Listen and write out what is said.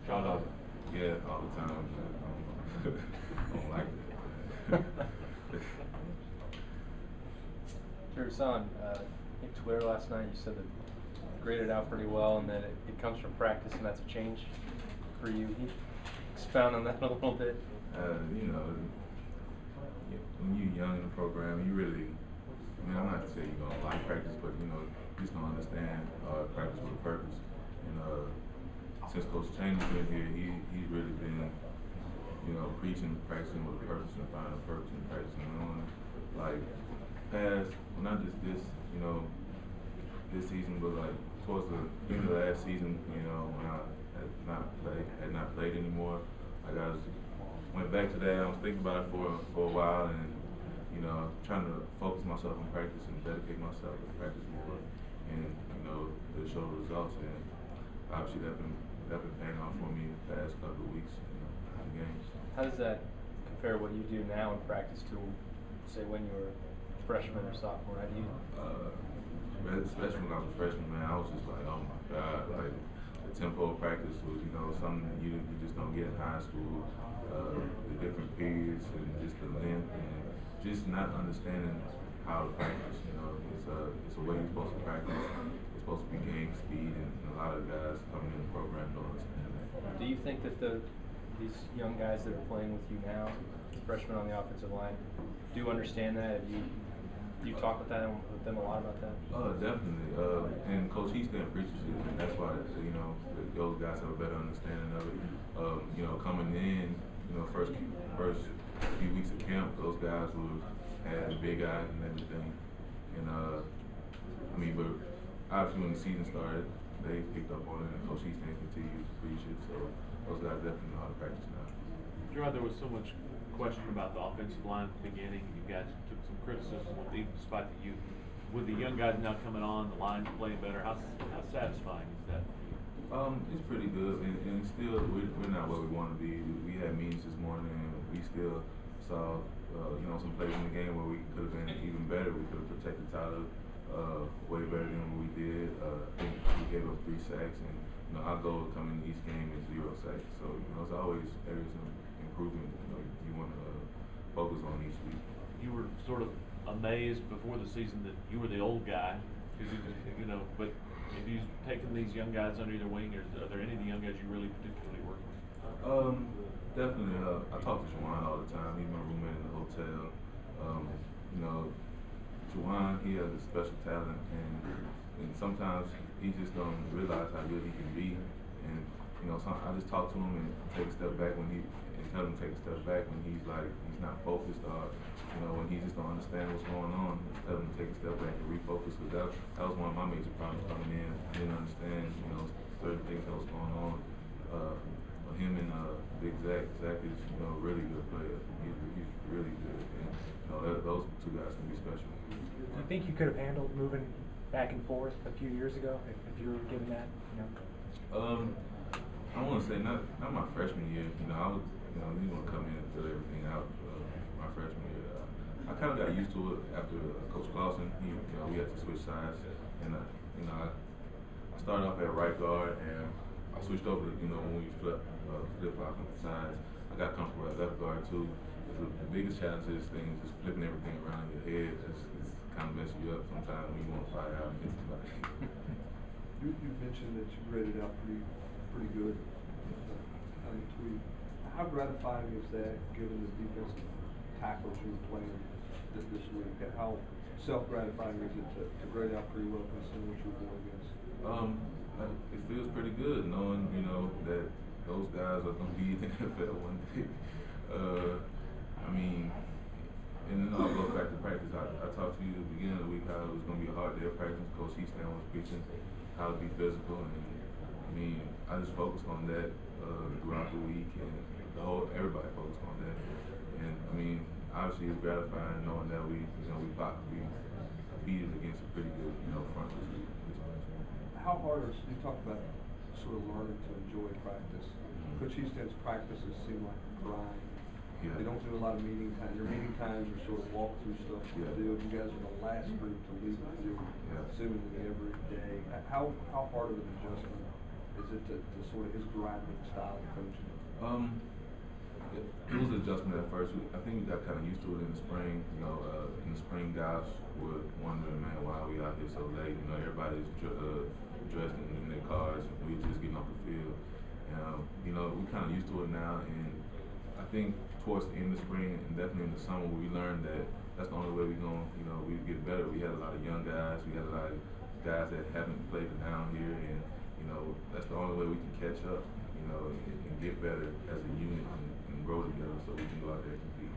Yeah, all the time. I don't like that. Jarrod Shaw, I think Twitter last night you said that graded out pretty well and that it comes from practice and that's a change for you. Can you expound on that a little bit? You know, when you're young in the program, you really, I mean, I'm not to say you're going to like practice, but, you know, you're just going to understand practice with a purpose. And since Coach Cheney's been here, he's really been, you know, preaching, practicing with a purpose and finding a purpose and practicing on, like, past, well, not just this, you know, this season, but like towards the end of last season, you know, when I had not played anymore, like I went back to that. I was thinking about it for a while, and you know, trying to focus myself on practice and dedicate myself to practice more, and you know, to show the results. And obviously, that's been paying off for me the past couple of weeks, you know, in the games. How does that compare what you do now in practice to, say, when you were a freshman or sophomore? How do you? Especially when I was a freshman, man, I was just like, oh my God, like the tempo of practice was, you know, something you just don't get in high school. The different periods and just the length and just not understanding how to practice. You know, it's a way you're supposed to practice. It's supposed to be game speed, and a lot of guys coming in the program don't understand that. Do you think that these young guys that are playing with you now, freshmen on the offensive line, do understand that? Have you talk with them a lot about that? Definitely. And Coach Easton preaches it, and that's why, you know, those guys have a better understanding of it. You know, coming in, you know, first few weeks of camp, those guys had big eyes and everything. And I mean, but obviously when the season started, they picked up on it, and Coach Easton continued to preach it. So those guys definitely know how to practice now. Jarrod, there was so much question about the offensive line at the beginning. You guys took some criticism despite that with the young guys now coming on, the line's playing better. How satisfying is that? It's pretty good, and still we're not where we want to be. We had meetings this morning, and we still saw you know, some plays in the game where we could have been even better. We could have protected Tyler way better than what we did. I think we gave up 3 sacks, and you know, our goal coming in each game is 0 sacks. So you know, it's always areas of improvement. You know, you want to focus on each week. You were sort of amazed before the season that you were the old guy, you know. But have you taken these young guys under your wing, or are there any of the young guys you really particularly work with? Definitely. I talk to Juwan all the time. He's my roommate in the hotel. You know, Juwan, he has a special talent, and sometimes he just don't realize how good he can be. And you know, I just talk to him and take a step back and tell him to take a step back when he's not focused, or you know, when he just don't understand what's going on. Just tell him to take a step back and refocus. Because that was one of my major problems coming in. I didn't understand, you know, certain things that was going on. But him and Big Zach is, you know, a really good player. He's really good, and you know, those 2 guys can be special. Do you think you could have handled moving back and forth a few years ago if you were given that? You know? I want to say not my freshman year. You know, I was, you know, you want to come in and fill everything out. My freshman year, I kind of got used to it after Coach Clausen. You know, we had to switch sides, and you know, I started off at right guard, and I switched over to, you know, when we flip flop on the sides. I got comfortable at left guard too. The biggest challenge is just flipping everything around in your head. It's kind of messes you up sometimes when you want to fly out and hit somebody. You mentioned that you graded out pretty good on the tweet. How gratifying is that, given the defensive tackles you were playing this week? How self-gratifying is it to grade out pretty well considering what you were going against? It feels pretty good knowing, you know, that those guys are going to be in the NFL one day. I mean, and then I'll go back to practice. I talked to you at the beginning of the week how it was going to be a hard day of practice. Coach Easton was preaching how to be physical, and I mean, I just focused on that throughout the week, and everybody focused on that. And I mean, obviously it's gratifying knowing that we competed against a pretty good, you know, front this week. How hard you talked about sort of learning to enjoy practice. Coach Easton's practices seem like a grind. Yeah. They don't do a lot of meeting time. Their meeting times are sort of walk through stuff on the field. You guys are the last group to leave the field, assumingly every day. How hard of an adjustment Is it to sort of his grinding style of coaching? It was an adjustment at first. I think we got kind of used to it in the spring. You know, in the spring, guys were wondering, man, why are we out here so late? You know, everybody's dressed in their cars, and we just getting off the field. You know, we kind of used to it now, and I think towards the end of the spring and definitely in the summer, we learned that that's the only way we're going. You know, we get better. We had a lot of young guys. We had a lot of guys that haven't played down here, and you know, that's the only way we can catch up. You know, and get better as a unit and grow together, so we can go out there and compete.